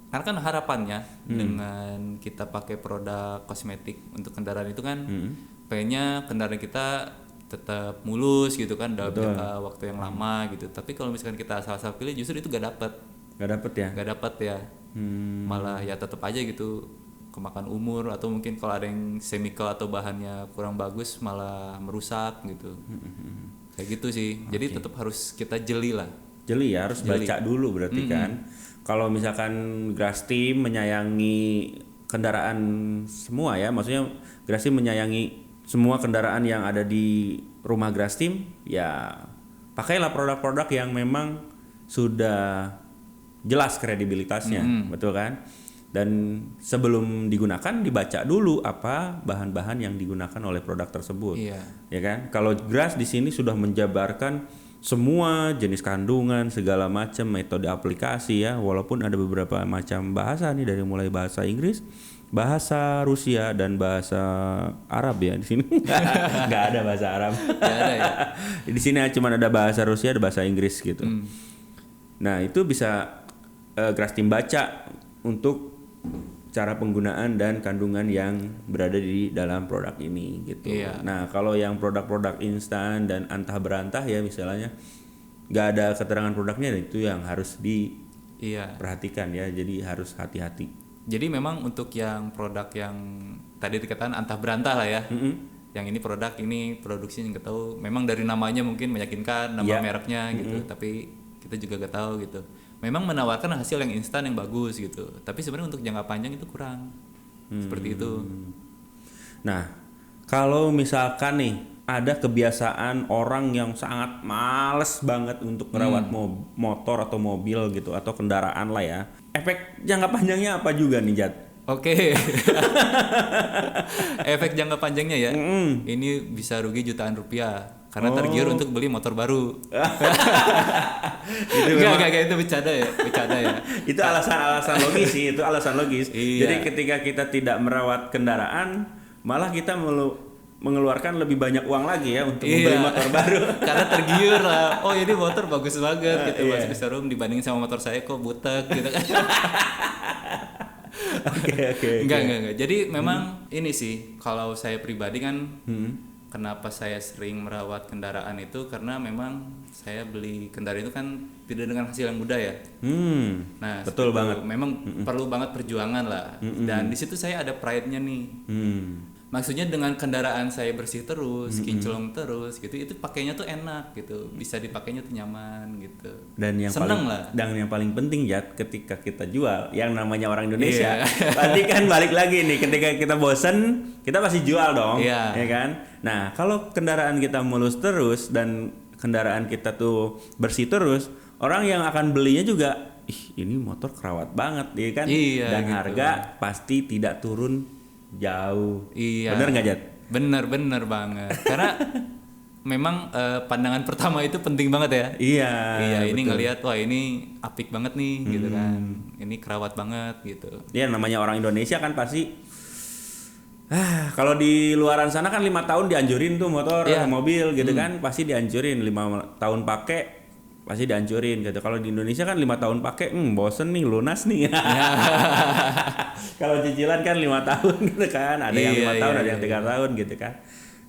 karena kan harapannya dengan kita pakai produk kosmetik untuk kendaraan itu kan pengennya kendaraan kita tetap mulus gitu kan dalam jangka waktu yang lama gitu. Tapi kalau misalkan kita asal-asal pilih justru itu gak dapet ya. Malah ya tetap aja gitu kemakan umur atau mungkin kalau ada yang chemical atau bahannya kurang bagus malah merusak gitu. Kayak gitu sih. Jadi tetap harus kita jeli lah. jeli ya, harus baca dulu berarti kan. Kalau misalkan Grastim menyayangi kendaraan semua ya, maksudnya Grastim menyayangi semua kendaraan yang ada di rumah Grastim, ya pakailah produk-produk yang memang sudah jelas kredibilitasnya, betul kan? Dan sebelum digunakan dibaca dulu apa bahan-bahan yang digunakan oleh produk tersebut, ya kan? Kalau Gras di sini sudah menjabarkan semua jenis kandungan, segala macam metode aplikasi ya, walaupun ada beberapa macam bahasa nih dari mulai bahasa Inggris, bahasa Rusia dan bahasa Arab ya di sini. Nggak ada bahasa Arab. Nggak ada ya. Di sini cuma ada bahasa Rusia, ada bahasa Inggris gitu. Nah itu bisa Grastim baca untuk cara penggunaan dan kandungan yang berada di dalam produk ini gitu. Nah kalau yang produk-produk instan dan antah berantah ya misalnya nggak ada keterangan produknya, itu yang harus diperhatikan ya. Jadi harus hati-hati. Jadi memang untuk yang produk yang tadi dikatakan antah berantah lah ya. Yang ini produk ini produksi nggak tahu. Memang dari namanya mungkin meyakinkan nama mereknya gitu. Tapi kita juga nggak tahu gitu. Memang menawarkan hasil yang instan yang bagus gitu, tapi sebenarnya untuk jangka panjang itu kurang. Seperti itu. Nah, kalau misalkan nih ada kebiasaan orang yang sangat males banget untuk merawat motor atau mobil gitu atau kendaraan lah ya, efek jangka panjangnya apa juga nih, Jat? Oke. Efek jangka panjangnya ya, ini bisa rugi jutaan rupiah. Karena tergiur untuk beli motor baru. Enggak, itu bercanda ya. Itu alasan logis sih, itu alasan logis. Jadi ketika kita tidak merawat kendaraan, malah kita mengeluarkan lebih banyak uang lagi ya untuk membeli motor baru. Karena tergiur lah. Oh ini motor bagus banget gitu, masuk di showroom dibandingin sama motor saya kok butek gitu kan. Oke. Enggak. Jadi memang ini sih kalau saya pribadi kan kenapa saya sering merawat kendaraan itu karena memang saya beli kendaraan itu kan tidak dengan hasil yang mudah ya. Nah, betul banget. Memang perlu banget perjuangan lah. Dan di situ saya ada pride-nya nih. Maksudnya dengan kendaraan saya bersih terus, kinclong terus gitu, itu pakainya tuh enak gitu, bisa dipakainya tuh nyaman gitu. Dan yang paling penting Jat, ketika kita jual, yang namanya orang Indonesia, pasti kan balik lagi nih, ketika kita bosen, kita pasti jual dong, ya kan? Nah kalau kendaraan kita mulus terus dan kendaraan kita tuh bersih terus, orang yang akan belinya juga, ini motor kerawat banget, ya kan? Dan gitu. Harga pasti tidak turun jauh. Bener nggak Jat? Bener banget. Karena memang pandangan pertama itu penting banget ya. Iya. Ini ngelihat wah ini apik banget nih gitu kan. Ini kerawat banget gitu. Iya namanya orang Indonesia kan pasti. Kalau di luaran sana kan 5 tahun dianjurin tuh motor atau mobil gitu kan, pasti dianjurin 5 tahun pakai. Pasti dihancurin gitu. Kalau di Indonesia kan 5 tahun pakai, bosen nih, lunas nih. Kalau cicilan kan 5 tahun gitu kan. Ada yang 5 tahun, ada yang 3 tahun gitu kan.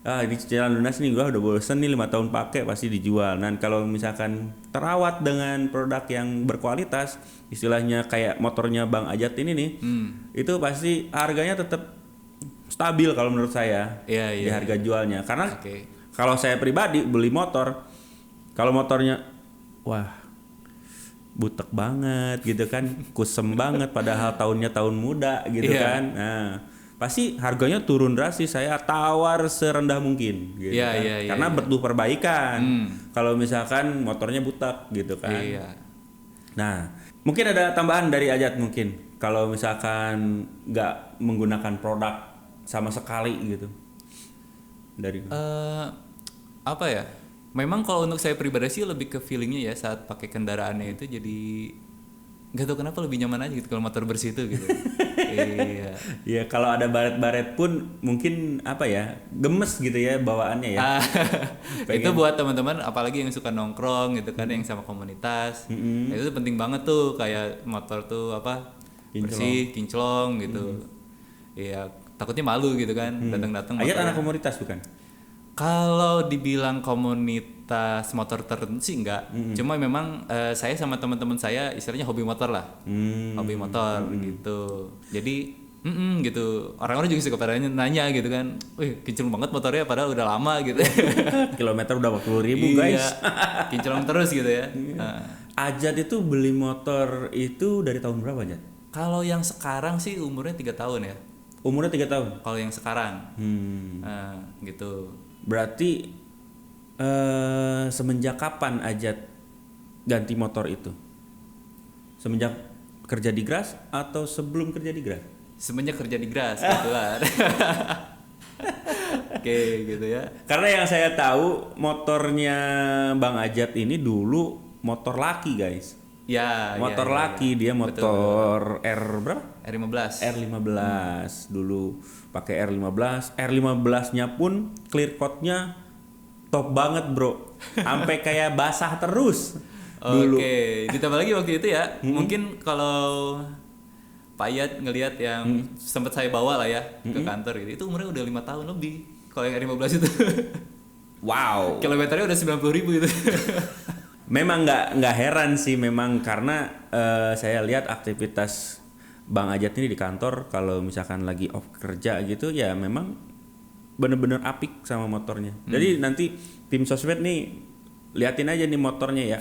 Ini cicilan lunas nih, gua udah bosen nih 5 tahun pakai, pasti dijual. Dan kalau misalkan terawat dengan produk yang berkualitas, istilahnya kayak motornya Bang Ajat ini nih, itu pasti harganya tetap stabil kalau menurut saya di harga jualnya. Karena kalau saya pribadi beli motor, kalau motornya wah butek banget gitu kan, kusem banget padahal tahunnya tahun muda gitu kan. Nah pasti harganya turun drastis. Saya tawar serendah mungkin gitu Iya, kan. iya, iya, Karena iya. butuh perbaikan. Kalau misalkan motornya butak gitu kan. Iya. Nah, mungkin ada tambahan dari Ajat mungkin. Kalau misalkan nggak menggunakan produk sama sekali gitu. Dari Apa ya? Memang kalau untuk saya pribadi sih lebih ke feelingnya ya saat pakai kendaraannya itu jadi nggak tahu kenapa lebih nyaman aja gitu kalau motor bersih itu gitu. Iya. ya kalau ada baret-baret pun mungkin apa ya? Gemes gitu ya bawaannya ya. Itu buat teman-teman apalagi yang suka nongkrong gitu kan yang sama komunitas. Itu penting banget tuh kayak motor tuh apa? Bersih, kinclong gitu. Iya, takutnya malu gitu kan datang-datang Ajat motornya. anak komunitas bukan? Kalau dibilang komunitas motor tertentu sih enggak. Cuma memang saya sama teman-teman saya istilahnya hobi motor lah. Hobi motor gitu. Jadi gitu. Orang-orang juga suka pada nanya gitu kan. Wih, kinclong banget motornya padahal udah lama gitu. Kilometer udah 40.000 guys. Iya. Kinclong terus gitu ya. Nah, Ajat itu beli motor itu dari tahun berapa Ajat? kalau yang sekarang sih umurnya 3 tahun ya. Umurnya 3 tahun. Kalau yang sekarang. Hmm. Gitu. Berarti semenjak kapan Ajat ganti motor itu? Semenjak kerja di Gras atau sebelum kerja di Gras? Semenjak kerja di Gras kebetulan. Oke, gitu ya. Karena yang saya tahu motornya Bang Ajat ini dulu motor laki guys. Ya, Motor ya, ya, laki ya. dia motor R berapa? R15. R15 dulu pakai R15. R15-nya pun clear coat-nya top banget, Bro. Sampai kayak basah terus dulu. Oke, ditambah lagi waktu itu ya. Mungkin kalau Pak Yat ngelihat yang sempat saya bawa lah ya ke kantor gitu. Itu umurnya udah 5 tahun lebih. Kalau yang R15 itu. Wow. Kilometernya udah 90.000 gitu. Memang nggak heran sih memang karena saya lihat aktivitas Bang Ajat ini di kantor kalau misalkan lagi off kerja gitu ya memang bener-bener apik sama motornya. Jadi nanti tim sosmed nih liatin aja nih motornya ya.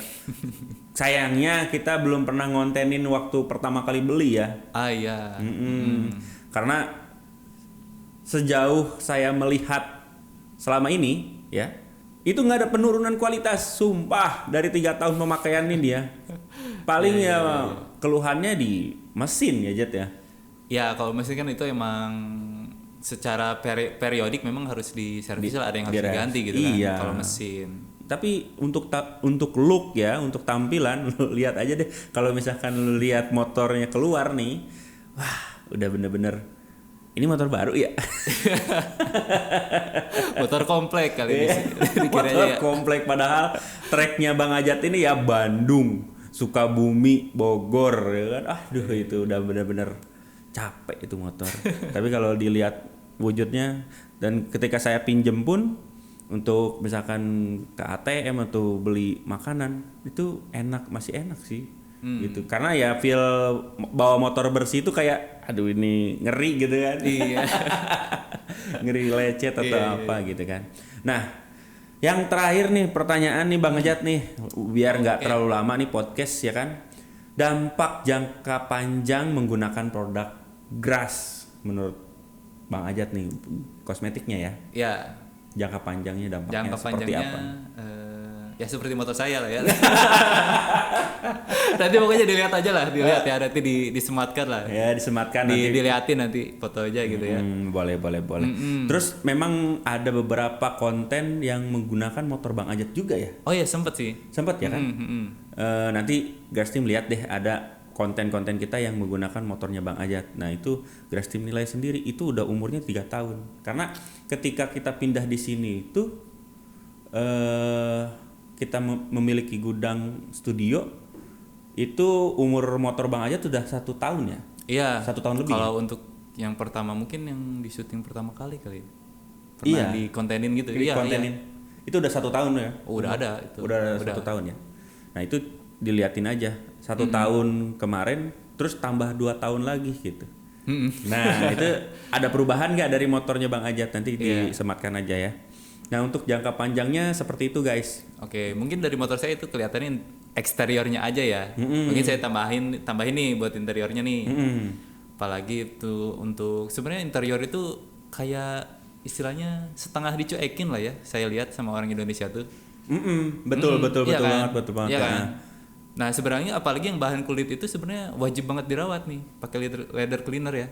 Sayangnya kita belum pernah ngontenin waktu pertama kali beli ya. Ah iya. Karena sejauh saya melihat selama ini ya itu nggak ada penurunan kualitas, sumpah dari 3 tahun pemakaian ini dia. Paling ya keluhannya di mesin ya Jet ya. Ya kalau mesin kan itu emang secara periodik memang harus diservis lah, ada yang harus diganti gitu kan iya. kalau mesin. Tapi untuk look ya, untuk tampilan lu lihat aja deh kalau misalkan lu lihat motornya keluar nih, wah udah bener-bener ini motor baru ya. Motor komplek kali ini. Motor komplek padahal treknya Bang Ajat ini ya Bandung, Sukabumi, Bogor ya kan. Aduh itu udah bener-bener capek itu motor. Tapi kalau dilihat wujudnya dan ketika saya pinjem pun untuk misalkan ke ATM atau beli makanan itu masih enak sih. Gitu. Karena ya feel bawa motor bersih itu kayak aduh ini ngeri gitu kan. Iya. Ngeri lecet atau apa gitu kan. Nah, yang terakhir nih pertanyaan nih Bang Ajat nih biar nggak terlalu lama nih podcast ya kan. Dampak jangka panjang menggunakan produk Gras menurut Bang Ajat nih kosmetiknya ya. Ya. Jangka panjangnya dampaknya Jangka seperti panjangnya apa? Ya seperti motor saya lah ya. Nanti pokoknya dilihat aja lah, dilihat ya nanti disematkan lah. Ya disematkan nanti. Dilihatin nanti foto aja gitu ya. Boleh. Terus memang ada beberapa konten yang menggunakan motor Bang Ajat juga ya? Oh ya sempet sih. Sempet ya kan? Nanti Gras Team lihat deh ada konten-konten kita yang menggunakan motornya Bang Ajat. Nah itu Gras Team nilai sendiri itu udah umurnya 3 tahun. Karena ketika kita pindah di sini itu kita memiliki gudang studio itu umur motor Bang Ajat sudah 1 tahun ya? Iya. 1 tahun lebih. Kalau untuk yang pertama mungkin yang di syuting pertama kali pernah dikontenin gitu. Iya. Itu udah 1 tahun ya? Oh, udah ada itu. Udah 1 tahun ya. Nah itu diliatin aja 1 tahun kemarin, terus tambah 2 tahun lagi gitu. Nah itu ada perubahan nggak dari motornya Bang Ajat? Nanti disematkan aja ya. Nah untuk jangka panjangnya seperti itu guys. Oke, mungkin dari motor saya itu kelihatannya eksteriornya aja ya. Mungkin saya tambahin nih buat interiornya nih. Apalagi itu untuk sebenarnya interior itu kayak istilahnya setengah dicuekin lah ya. Saya lihat sama orang Indonesia tuh. Betul Iya kan? banget, betul banget. Iya kan? Nah, Nah, sebenarnya apalagi yang bahan kulit itu sebenarnya wajib banget dirawat nih, pakai leather cleaner ya.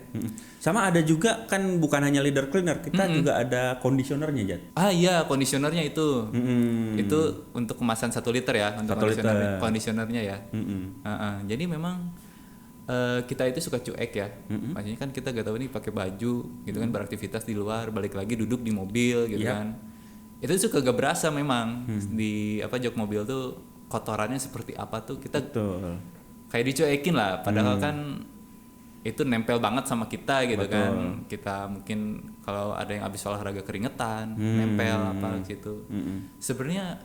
sama ada juga kan bukan hanya leather cleaner, kita juga ada conditionernya, Jat. Ah iya, conditionernya itu. Itu untuk kemasan 1 liter ya, untuk 1 liter. conditionernya ya. Jadi memang kita itu suka cuek ya. Maksudnya kan kita gak tahu nih pakai baju gitu kan, beraktivitas di luar, balik lagi duduk di mobil gitu kan. Itu suka gak berasa memang di jok mobil tuh kotorannya seperti apa tuh kita Betul. kayak dicuekin lah, padahal kan itu nempel banget sama kita gitu kan. Kita mungkin kalau ada yang habis olahraga keringetan, nempel apa gitu. Sebenarnya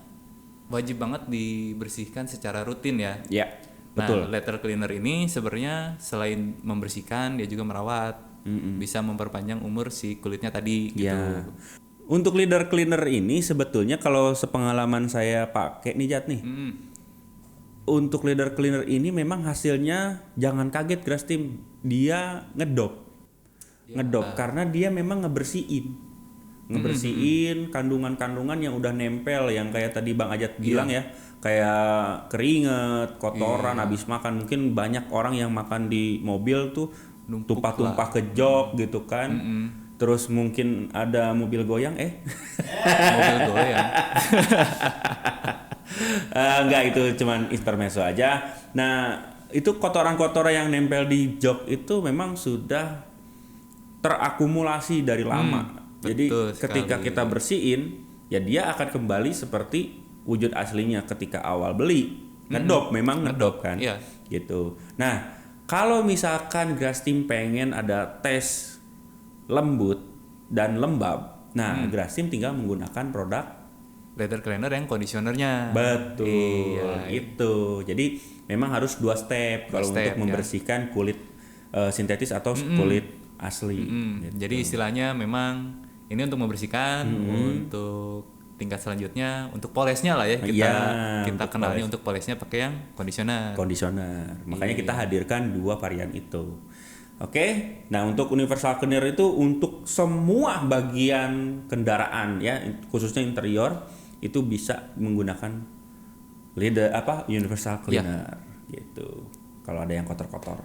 wajib banget dibersihkan secara rutin ya. Ya, Nah, betul. leather cleaner ini sebenarnya selain membersihkan, dia juga merawat, bisa memperpanjang umur si kulitnya tadi gitu. Ya. Untuk leather cleaner ini sebetulnya kalau sepengalaman saya pakai nih, Jat nih. Untuk leather cleaner ini memang hasilnya jangan kaget Grass Team, dia ngedop. Ngedop karena dia memang ngebersihin kandungan-kandungan yang udah nempel, yang kayak tadi Bang Ajat bilang ya, kayak keringet, kotoran habis makan. Mungkin banyak orang yang makan di mobil tuh tumpah-tumpah ke jok gitu kan. Terus mungkin ada mobil goyang Mobil goyang. enggak, itu cuman intermezzo aja. Nah, itu kotoran-kotoran yang nempel di jok itu memang sudah terakumulasi dari lama. Jadi betul ketika sekali. kita bersihin, ya dia akan kembali seperti wujud aslinya ketika awal beli. Ngedop, memang ngedop kan. Iya. Gitu. Nah, kalau misalkan Grass Team pengen ada tes lembut dan lembab, nah Grass Team tinggal menggunakan produk. Leather cleaner yang conditionernya. Betul, Iya. itu. Jadi memang harus 2 step kalau step, untuk membersihkan kulit sintetis atau kulit asli. Gitu. Jadi istilahnya memang ini untuk membersihkan, untuk tingkat selanjutnya untuk polesnya lah ya, kita Iya, kita untuk kenalnya untuk polesnya pakai yang conditioner. Conditioner. Makanya kita hadirkan 2 varian itu. Oke. Nah, untuk universal cleaner itu untuk semua bagian kendaraan ya, khususnya interior itu bisa menggunakan universal cleaner gitu. Kalau ada yang kotor-kotor.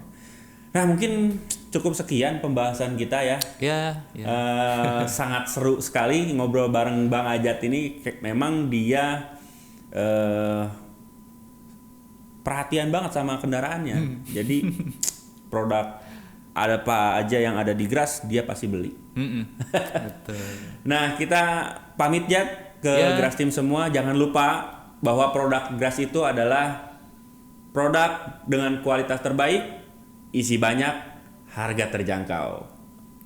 Nah, mungkin cukup sekian pembahasan kita ya. Ya. Sangat seru sekali ngobrol bareng Bang Ajat ini. Memang dia perhatian banget sama kendaraannya. Jadi produk ada apa aja yang ada di Grass dia pasti beli. Betul. Nah, kita pamit Jat ke Grass Team semua. Jangan lupa bahwa produk Grass itu adalah produk dengan kualitas terbaik, isi banyak, harga terjangkau.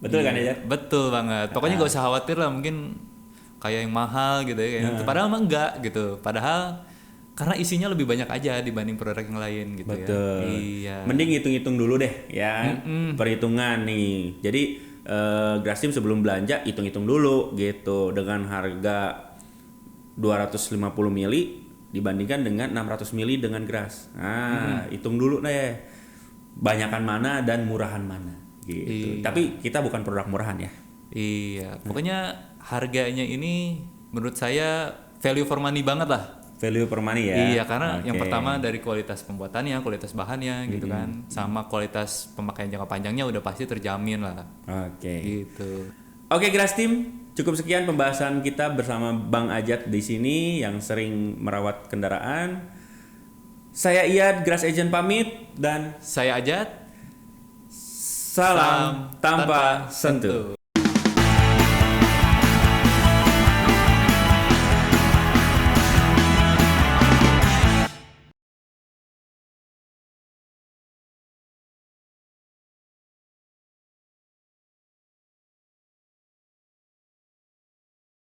Betul kan ya, Jat? Betul banget. Pokoknya gak usah khawatir lah, mungkin kayak yang mahal gitu ya. Padahal mah enggak gitu. Padahal karena isinya lebih banyak aja dibanding produk yang lain gitu. Betul. Ya. Iya. Mending hitung-hitung dulu deh ya. Perhitungan nih. Jadi Grass Team sebelum belanja hitung-hitung dulu gitu, dengan harga 250 mili dibandingkan dengan 600 mili dengan Grass. Nah, hitung dulu deh. Banyakan mana dan murahan mana gitu. Iya. Tapi kita bukan produk murahan ya. Iya. Pokoknya harganya ini menurut saya value for money banget lah. Value per money ya. Iya, karena yang Oke. pertama dari kualitas pembuatannya, kualitas bahannya gitu kan, sama kualitas pemakaian jangka panjangnya udah pasti terjamin lah. Oke. Gitu. Oke, Grass Team, cukup sekian pembahasan kita bersama Bang Ajat di sini yang sering merawat kendaraan. Saya Iyad, Grass Agent pamit dan Saya Ajat. salam tanpa sentuh.